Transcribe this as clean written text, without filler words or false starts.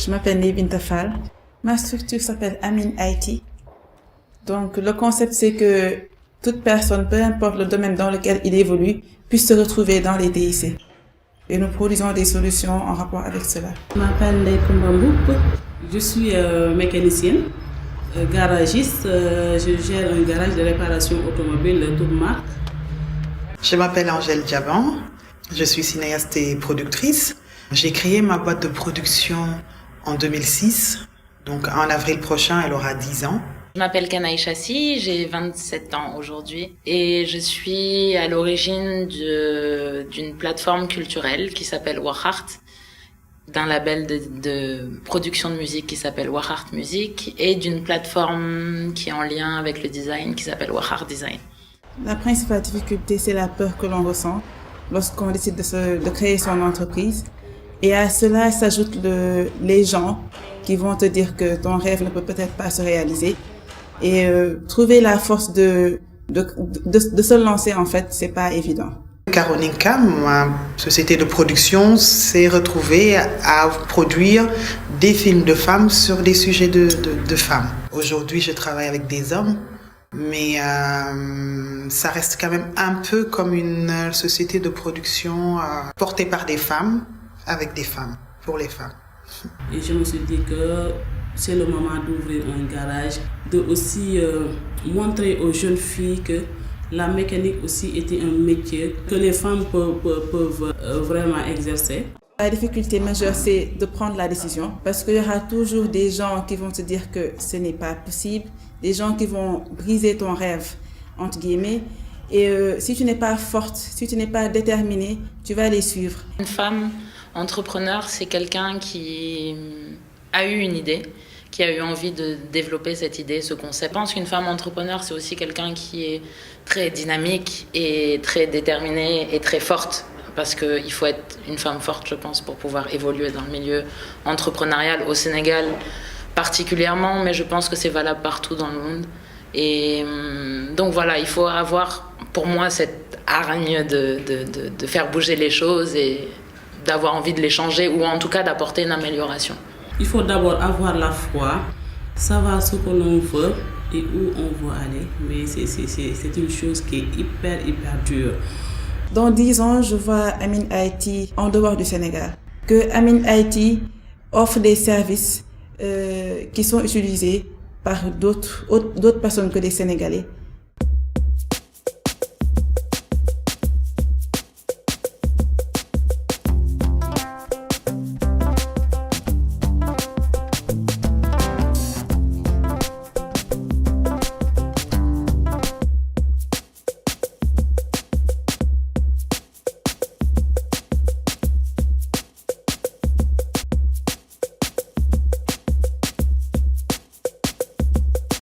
Je m'appelle Nevin Tafal. Ma structure s'appelle Amin IT. Donc, le concept, c'est que toute personne, peu importe le domaine dans lequel il évolue, puisse se retrouver dans les DIC. Et nous produisons des solutions en rapport avec cela. Je m'appelle Ndeye Koumba Mboup. Je suis mécanicienne, garagiste. Je gère un garage de réparation automobile de toute marque. Je m'appelle Angèle Diaban. Je suis cinéaste et productrice. J'ai créé ma boîte de production en 2006. Donc en avril prochain, elle aura 10 ans. Je m'appelle Kanaï Chassi, j'ai 27 ans aujourd'hui et je suis à l'origine d'une plateforme culturelle qui s'appelle Wahart, d'un label de production de musique qui s'appelle Wahart Music et d'une plateforme qui est en lien avec le design qui s'appelle Wahart Design. La principale difficulté, c'est la peur que l'on ressent lorsqu'on décide de créer son entreprise. Et à cela s'ajoutent les gens qui vont te dire que ton rêve ne peut peut-être pas se réaliser. Et trouver la force de se lancer, en fait, c'est pas évident. Caroninka, ma société de production, s'est retrouvée à produire des films de femmes sur des sujets de femmes. Aujourd'hui, je travaille avec des hommes, mais ça reste quand même un peu comme une société de production portée par des femmes, avec des femmes, pour les femmes. Et je me suis dit que c'est le moment d'ouvrir un garage, de aussi montrer aux jeunes filles que la mécanique aussi était un métier que les femmes peuvent vraiment exercer. La difficulté majeure, c'est de prendre la décision parce qu'il y aura toujours des gens qui vont te dire que ce n'est pas possible, des gens qui vont briser ton rêve, entre guillemets. Et si tu n'es pas forte, si tu n'es pas déterminée, tu vas les suivre. Une femme entrepreneur, c'est quelqu'un qui a eu une idée, qui a eu envie de développer cette idée, ce concept. Je pense qu'une femme entrepreneur, c'est aussi quelqu'un qui est très dynamique et très déterminée et très forte. Parce qu'il faut être une femme forte, je pense, pour pouvoir évoluer dans le milieu entrepreneurial au Sénégal particulièrement, mais je pense que c'est valable partout dans le monde. Et donc voilà, il faut avoir, pour moi, cette hargne de faire bouger les choses et d'avoir envie de les changer ou en tout cas d'apporter une amélioration. Il faut d'abord avoir la foi, savoir ce que l'on veut et où on veut aller. Mais c'est une chose qui est hyper dure. Dans 10 ans, je vois Amin IT en dehors du Sénégal. Que Amin IT offre des services qui sont utilisés par d'autres personnes que des Sénégalais.